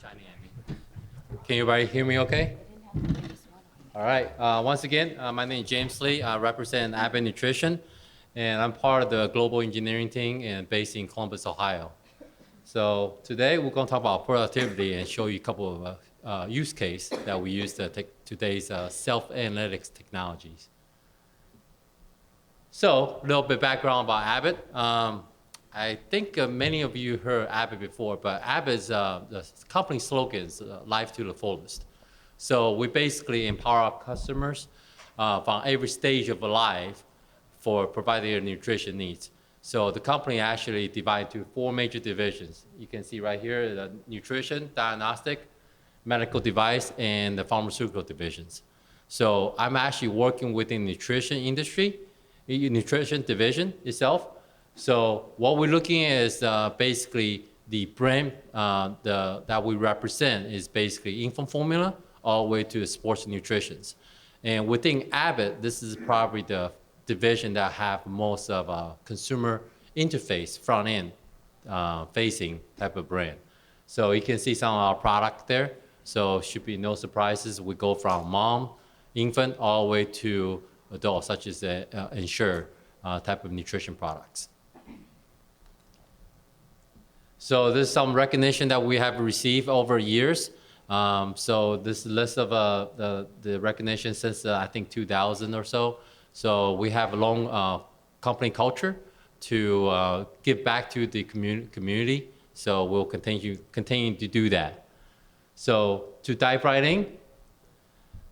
shining at me. Can everybody hear me okay? All right. Once again, my name is James Lee. I represent Abbott Nutrition, and I'm part of the global engineering team and based in Columbus, Ohio. So today we're going to talk about productivity and show you a couple of use cases that we use today's self-analytics technologies. So a little bit background about Abbott. I think many of you heard Abbott before, but Abbott's the company slogan is life to the fullest. So we basically empower our customers from every stage of life for providing their nutrition needs. So the company actually divided into 4 major divisions. You can see right here, the nutrition, diagnostic, medical device, and the pharmaceutical divisions. So I'm actually working within the nutrition industry, nutrition division itself. So what we're looking at is basically the brand that we represent is basically infant formula all the way to sports nutrition. And within Abbott, this is probably the division that have most of a consumer interface, front end facing type of brand. So you can see some of our product there. So should be no surprises. We go from mom, infant, all the way to adults, such as Ensure type of nutrition products. So there's some recognition that we have received over years. So this list of the recognition since I think 2000 or so. So we have a long company culture to give back to the community. So we'll continue to do that. So to dive right in,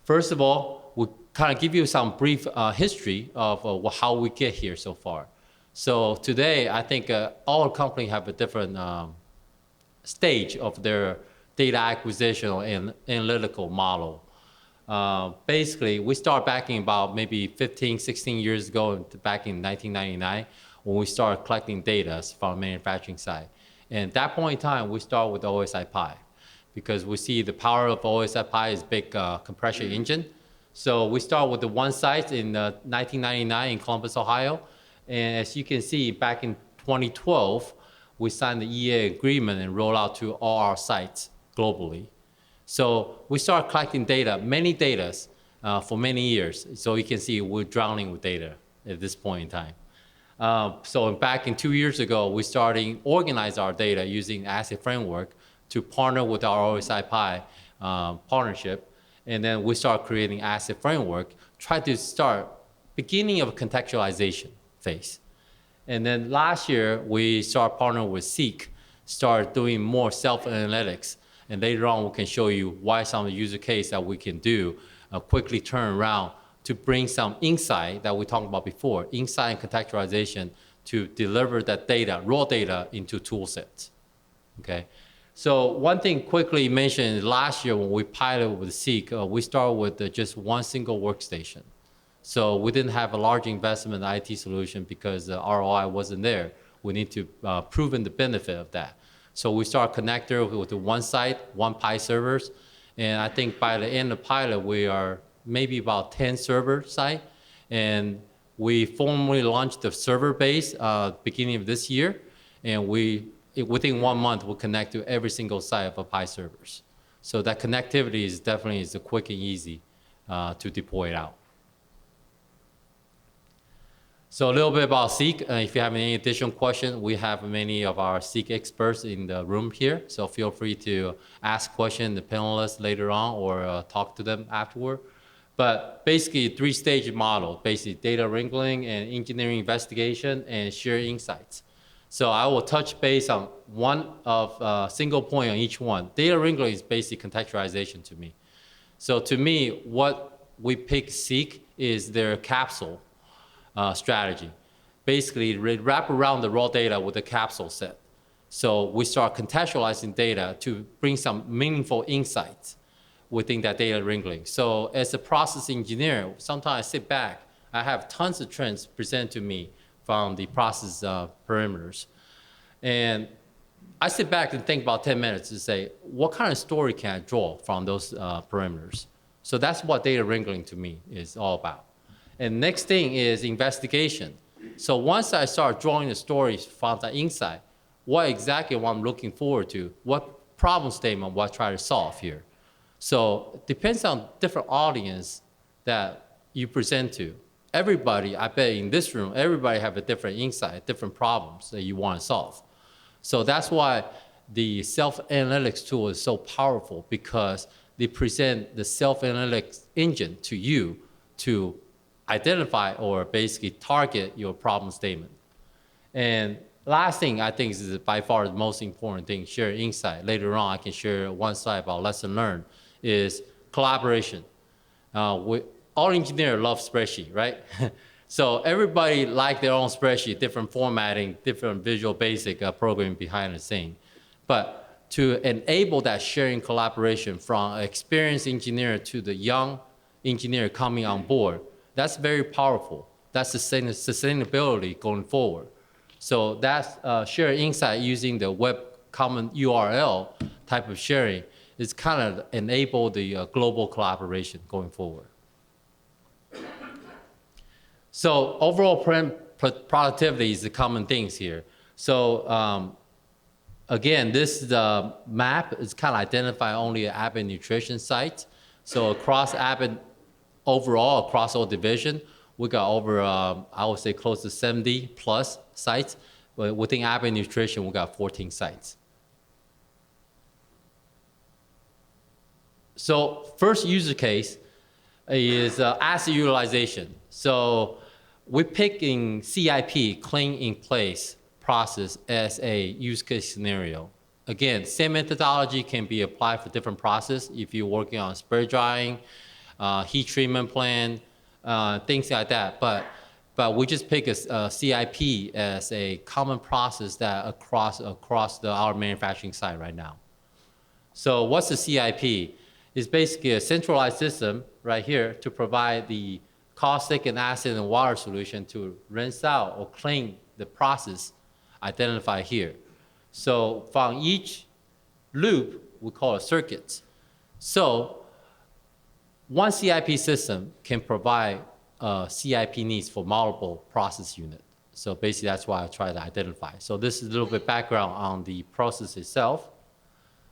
first of all, we'll kind of give you some brief history of how we get here so far. So today, I think all companies have a different stage of their data acquisition and analytical model. Basically, we start back in about maybe 15, 16 years ago, back in 1999, when we started collecting data from the manufacturing side. And at that point in time, we start with OSI Pi, because we see the power of OSI Pi is big compression engine. So we start with the one site in 1999 in Columbus, Ohio. And as you can see, back in 2012, we signed the EA agreement and roll out to all our sites globally. So we start collecting data, many data, for many years. So you can see we're drowning with data at this point in time. So back in 2 years ago, we started organize our data using asset framework to partner with our OSI Pi partnership. And then we start creating asset framework, try to start beginning of contextualization phase. And then last year, we started partnering with Seek, start doing more self-analytics. And later on, we can show you why some of the use case that we can do quickly turn around to bring some insight that we talked about before, insight and contextualization to deliver that data, raw data into tool sets, okay? So one thing quickly mentioned last year when we piloted with Seek, we started with just one single workstation. So we didn't have a large investment in IT solution because the ROI wasn't there. We need to prove the benefit of that. So we start connector with the one site, one Pi servers. And I think by the end of pilot, we are maybe about 10 server site. And we formally launched the server base beginning of this year. And within 1 month, we'll connect to every single site of Pi servers. So that connectivity is definitely quick and easy to deploy it out. So a little bit about Seek. If you have any additional questions, we have many of our Seek experts in the room here. So feel free to ask questions to the panelists later on or talk to them afterward. But basically, 3-stage model, basically data wrangling and engineering investigation and sharing insights. So I will touch base on one of single point on each one. Data wrangling is basically contextualization to me. So to me, what we pick Seek is their capsule strategy. Basically, wrap around the raw data with a capsule set. So we start contextualizing data to bring some meaningful insights within that data wrangling. So as a process engineer, sometimes I sit back, I have tons of trends presented to me from the process parameters. And I sit back and think about 10 minutes to say, what kind of story can I draw from those parameters? So that's what data wrangling to me is all about. And next thing is investigation. So once I start drawing the stories from the inside, what exactly what I'm looking forward to, what problem statement what I try to solve here. So it depends on different audience that you present to. Everybody, I bet in this room, everybody have a different insight, different problems that you want to solve. So that's why the self-analytics tool is so powerful, because they present the self-analytics engine to you to identify or basically target your problem statement. And last thing I think is by far the most important thing, share insight. Later on, I can share one slide about lesson learned, is collaboration. All engineers love spreadsheet, right? So everybody like their own spreadsheet, different formatting, different Visual Basic programming behind the scene. But to enable that sharing collaboration from an experienced engineer to the young engineer coming on board, that's very powerful. That's sustainability going forward. So that's sharing insight using the web common URL type of sharing is kind of enable the global collaboration going forward. So overall productivity is the common things here. So again, this map is kind of identify only Abbott nutrition sites. So across Abbott, overall, across all division, we got over, I would say close to 70 plus sites. But within Abbott nutrition, we got 14 sites. So first user case is asset utilization. So we're picking CIP, clean in place process, as a use case scenario. Again, same methodology can be applied for different process if you're working on spray drying, heat treatment plant, things like that. But we just pick a CIP as a common process that across our manufacturing site right now. So what's the CIP? It's basically a centralized system right here to provide the caustic and acid and water solution to rinse out or clean the process identified here. So from each loop, we call it circuits. So one CIP system can provide CIP needs for multiple process units. So basically that's why I try to identify. So this is a little bit background on the process itself.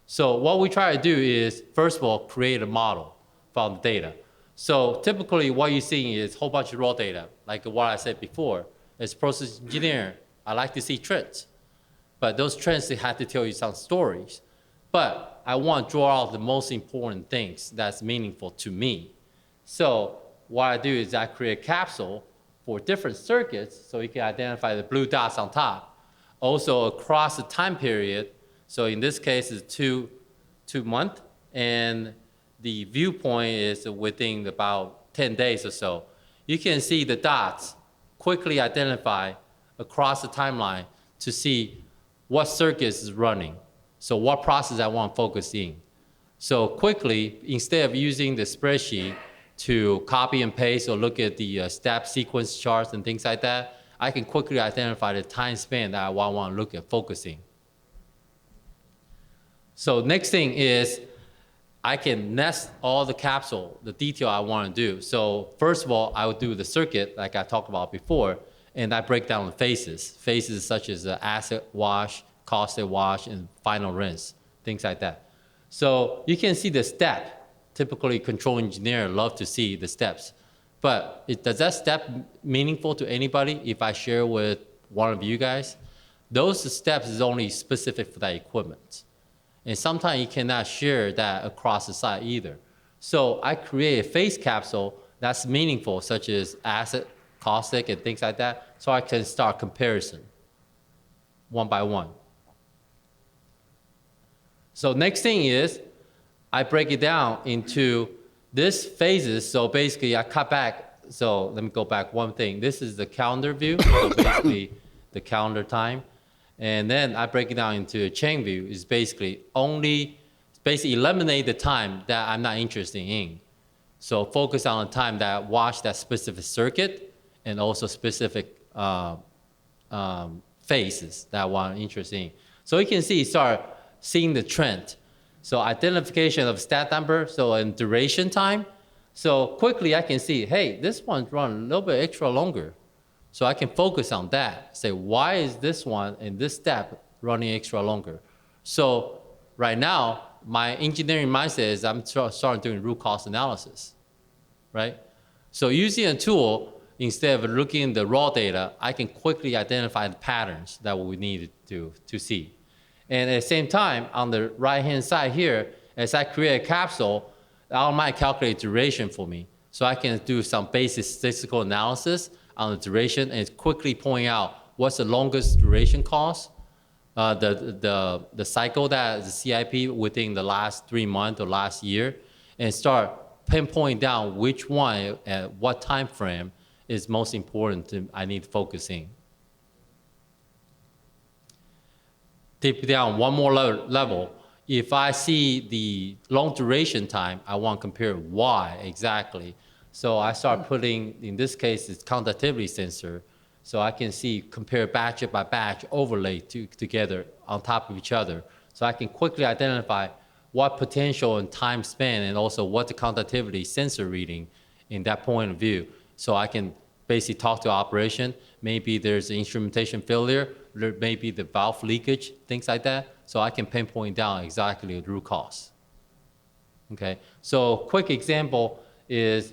So what we try to do is, first of all, create a model from the data. So typically what you're seeing is a whole bunch of raw data, like what I said before. As process engineer, I like to see trends. But those trends, they have to tell you some stories. But I want to draw out the most important things that's meaningful to me. So what I do is I create a capsule for different circuits so you can identify the blue dots on top. Also across the time period, so in this case it's two months, and the viewpoint is within about 10 days or so. You can see the dots quickly identify across the timeline to see what circuits is running. So what process I want to focus in. So quickly, instead of using the spreadsheet to copy and paste or look at the step sequence charts and things like that, I can quickly identify the time span that I want to look at focusing. So next thing is I can nest all the capsule, the detail I want to do. So first of all, I would do the circuit like I talked about before, and I break down the phases. Phases such as acid wash, caustic wash, and final rinse, things like that. So you can see the step. Typically, control engineer love to see the steps. But does that step meaningful to anybody if I share with one of you guys? Those steps is only specific for that equipment. And sometimes you cannot share that across the site either. So I create a phase capsule that's meaningful, such as acid, caustic, and things like that, so I can start comparison one by one. So next thing is, I break it down into this phases. So basically I cut back. So let me go back one thing. This is the calendar view. So basically the calendar time. And then I break it down into a chain view. Is basically eliminate the time that I'm not interested in. So focus on the time that I watch that specific circuit and also specific phases that I want interested in. So you can see, start seeing the trend. So identification of stat number, so in duration time. So quickly I can see, hey, this one's run a little bit extra longer. So I can focus on that. Say, why is this one in this step running extra longer? So Right now, my engineering mindset is I'm starting doing root cause analysis, right? So using a tool, instead of looking at the raw data, I can quickly identify the patterns that we need to see. And at the same time, on the right-hand side here, as I create a capsule, it automatically calculates duration for me. So I can do some basic statistical analysis on the duration and quickly point out what's the longest duration cost, the cycle that the CIP within the last 3 months or last year, and start pinpointing down which one at what time frame is most important I need to focus in. Deep down one more level, if I see the long duration time, I want to compare why exactly. So I start putting, in this case, it's conductivity sensor. So I can see, compare batch by batch, overlay together on top of each other. So I can quickly identify what potential and time span, and also what the conductivity sensor reading in that point of view. So I can basically talk to operation. Maybe there's an instrumentation failure, maybe the valve leakage, things like that. So I can pinpoint down exactly the root cause. Okay, so quick example is,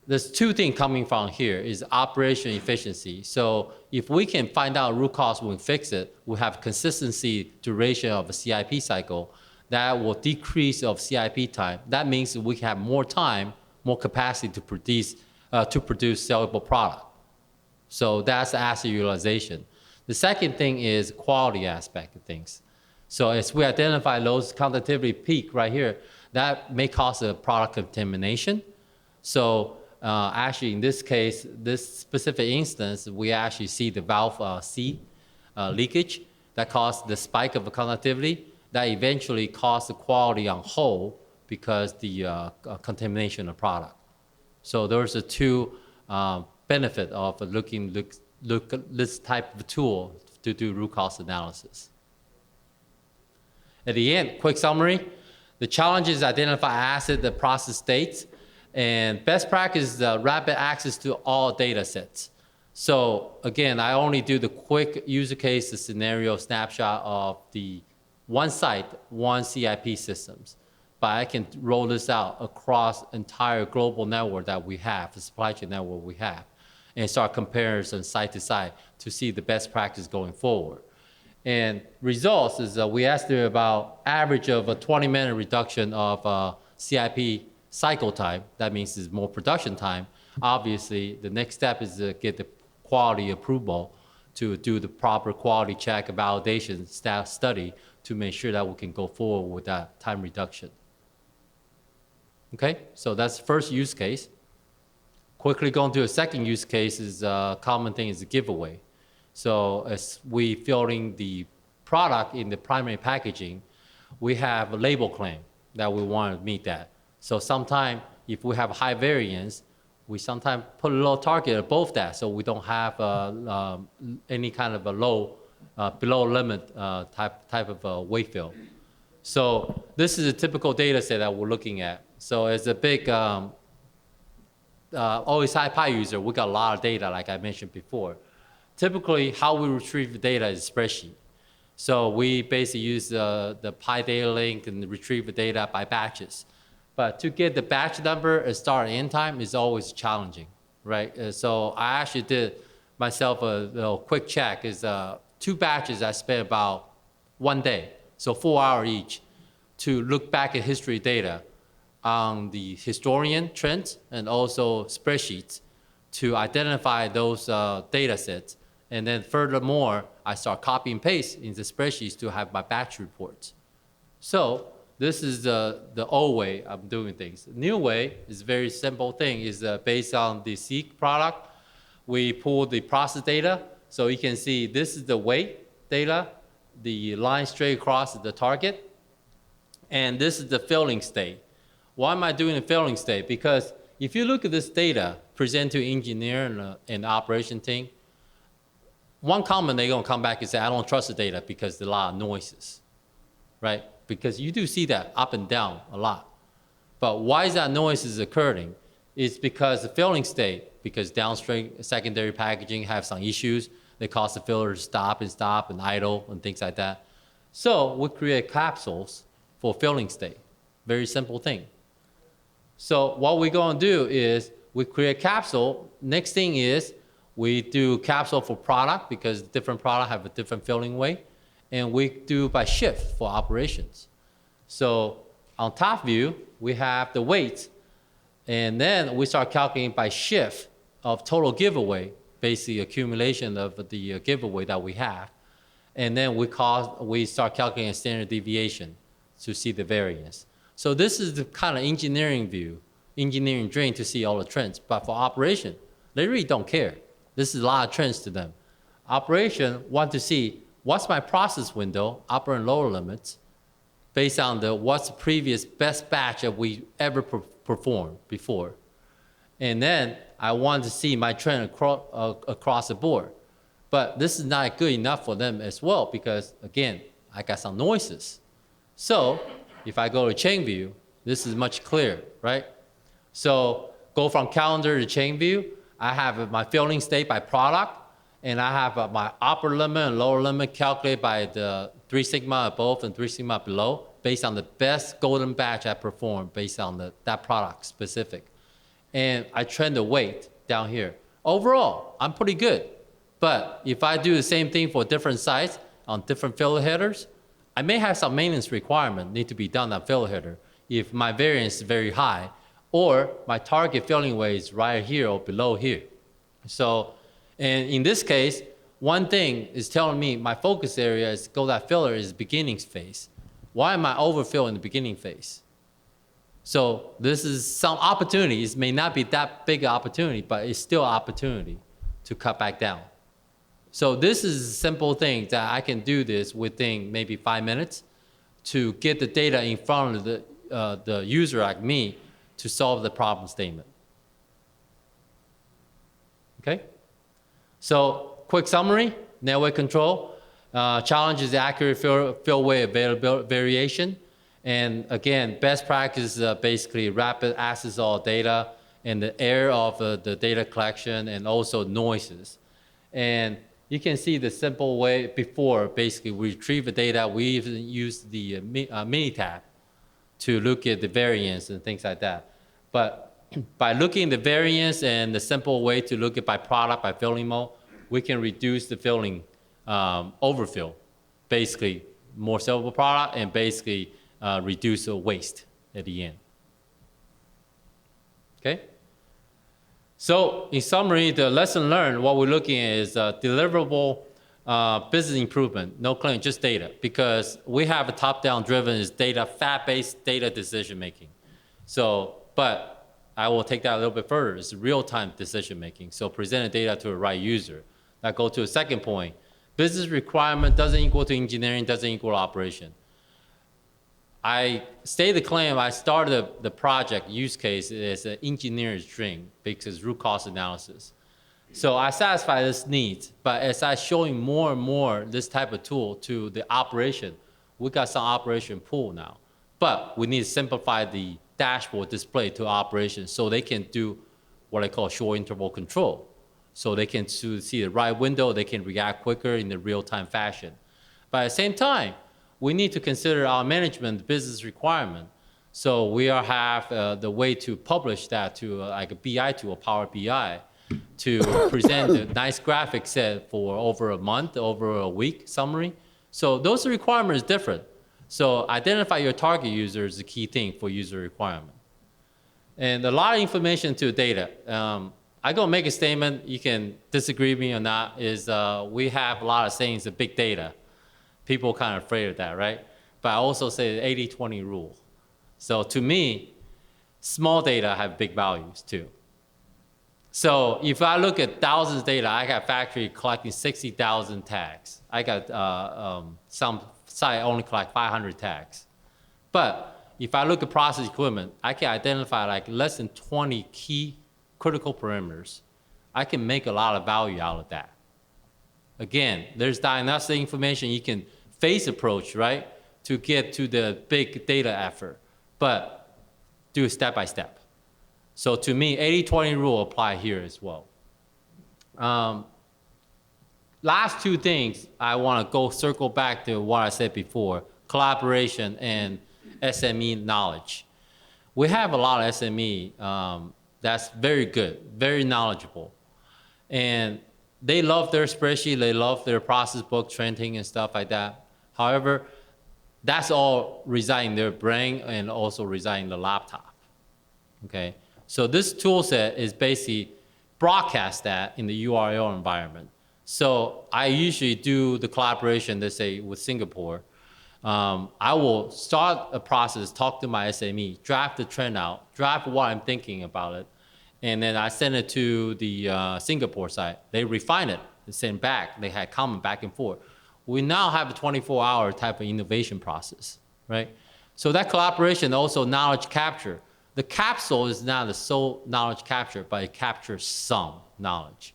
there's two things coming from here, is operation efficiency. So if we can find out root cause when we fix it, we have consistency duration of a CIP cycle, that will decrease of CIP time. That means we have more time, more capacity to produce sellable product. So that's asset utilization. The second thing is quality aspect of things. So as we identify those conductivity peak right here, that may cause a product contamination. So actually, in this case, this specific instance, we actually see the valve C leakage that caused the spike of the conductivity that eventually caused the quality on whole because the contamination of product. So those are two benefit of looking this type of tool to do root cause analysis. At the end, quick summary: the challenges identify asset, the process states, and best practice is rapid access to all data sets. So again, I only do the quick user case, the scenario snapshot of the one site, one CIP systems. But I can roll this out across entire global network that we have, the supply chain network we have, and start comparison site to site to see the best practice going forward. And results is we estimate about average of a 20-minute reduction of CIP cycle time. That means it's more production time. Obviously, the next step is to get the quality approval to do the proper quality check and validation study to make sure that we can go forward with that time reduction. Okay, so that's the first use case. Quickly going to a second use case is a common thing is a giveaway. So as we filling the product in the primary packaging, we have a label claim that we want to meet that. So sometimes if we have high variance, we sometimes put a low target above that so we don't have any kind of a low, below limit type of weight fill. So this is a typical data set that we're looking at. So as a big OSI Pi user, we got a lot of data like I mentioned before. Typically how we retrieve the data is spreadsheet. So we basically use the Pi data link and retrieve the data by batches. But to get the batch number and start and end time is always challenging, right? So I actually did myself a quick check. Is 2 batches I spent about 1 day, so 4 hours each, to look back at history data on the historian trends and also spreadsheets to identify those data sets. And then furthermore, I start copy and paste in the spreadsheets to have my batch reports. So this is the old way of doing things. The new way is a very simple thing, is based on the Seek product. We pull the process data, so you can see this is the weight data, the line straight across is the target, and this is the filling state. Why am I doing the filling state? Because if you look at this data presented to engineer and operation team, one comment they're gonna come back and say, I don't trust the data because there's a lot of noises, right? Because you do see that up and down a lot. But why is that noise is occurring? It's because the filling state, because downstream secondary packaging have some issues, they cause the filler to stop and idle and things like that. So we create capsules for filling state. Very simple thing. So what we're going to do is we create capsule. Next thing is we do capsule for product because different product have a different filling way. And we do by shift for operations. So on top view, we have the weight. And then we start calculating by shift of total giveaway, basically accumulation of the giveaway that we have. And then we start calculating standard deviation to see the variance. So this is the kind of engineering view, engineering drain to see all the trends. But for operation, they really don't care. This is a lot of trends to them. Operation want to see what's my process window, upper and lower limits, based on what's the previous best batch that we ever performed before. And then I want to see my trend across the board. But this is not good enough for them as well because, again, I got some noises. So if I go to chain view, this is much clearer, right? So go from calendar to chain view. I have my filling state by product, and I have my upper limit and lower limit calculated by the 3 sigma above and 3 sigma below based on the best golden batch I performed based on that product specific. And I trend the weight down here. Overall, I'm pretty good. But if I do the same thing for different sites on different filler headers, I may have some maintenance requirement need to be done on filler header if my variance is very high, or my target filling weight is right here or below here. So, and in this case, one thing is telling me my focus area is go that filler is beginning phase. Why am I overfill in the beginning phase? So this is some opportunities. May not be that big an opportunity, but it's still an opportunity to cut back down. So this is a simple thing that I can do this within maybe 5 minutes to get the data in front of the user like me to solve the problem statement. Okay? So quick summary, network control. Challenge is accurate fill weight availability variation. And again, best practice is basically rapid access all data and the error of the data collection and also noises. And you can see the simple way before, basically we retrieve the data, we even use the Minitab to look at the variance and things like that. But by looking at the variance and the simple way to look at by product, by filling mode, we can reduce the filling overfill, basically more sellable product and basically reduce the waste at the end. Okay? So in summary, the lesson learned, what we're looking at is deliverable business improvement, no claim, just data. Because we have a top-down driven is data, fact-based data decision making. So, but I will take that a little bit further. It's real-time decision making. So present the data to the right user. That go to a second point. Business requirement doesn't equal to engineering, doesn't equal to operation. I stated the claim, I started the project use case as an engineer's dream because root cause analysis. So I satisfy this need, but as I showing more and more this type of tool to the operation, we got some operation pool now. But we need to simplify the dashboard display to operations so they can do what I call short interval control. So they can see the right window, they can react quicker in the real-time fashion. But at the same time, we need to consider our management business requirement. So we have the way to publish that to like a BI tool, Power BI, to present a nice graphic set for over a month, over a week summary. So those requirements are different. So identify your target user is the key thing for user requirement. And a lot of information to data. I'm gonna make a statement, you can disagree with me or not, is we have a lot of sayings of big data. People kind of afraid of that, right? But I also say the 80-20 rule. So to me, small data have big values too. So if I look at thousands of data, I got factory collecting 60,000 tags. I got some site only collect 500 tags. But if I look at process equipment, I can identify like less than 20 key critical parameters. I can make a lot of value out of that. Again, there's diagnostic information you can phase approach, right, to get to the big data effort, but do it step by step. So to me, 80-20 rule apply here as well. Last two things I want to circle back to what I said before, collaboration and SME knowledge. We have a lot of SME that's very good, very knowledgeable. And they love their spreadsheet, they love their process book, trending and stuff like that. However, that's all reside in their brain and also reside in the laptop, okay? So this tool set is basically broadcast that in the URL environment. So I usually do the collaboration, let's say with Singapore. I will start a process, talk to my SME, draft the trend out, draft what I'm thinking about it, and then I send it to the Singapore side. They refine it, they send back, they had comment back and forth. We now have a 24-hour type of innovation process, right? So that collaboration, also knowledge capture. The capsule is not the sole knowledge capture, but it captures some knowledge.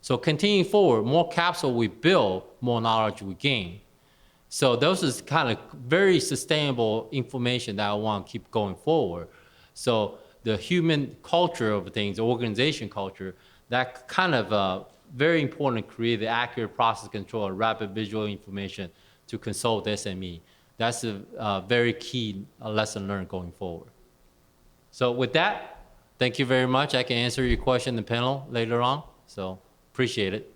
So continuing forward, more capsule we build, more knowledge we gain. So those is kind of very sustainable information that I want to keep going forward. So the human culture of things, organization culture, that kind of very important to create the accurate process control and rapid visual information to consult SME. That's a very key lesson learned going forward. So with that, thank you very much. I can answer your question in the panel later on. So appreciate it.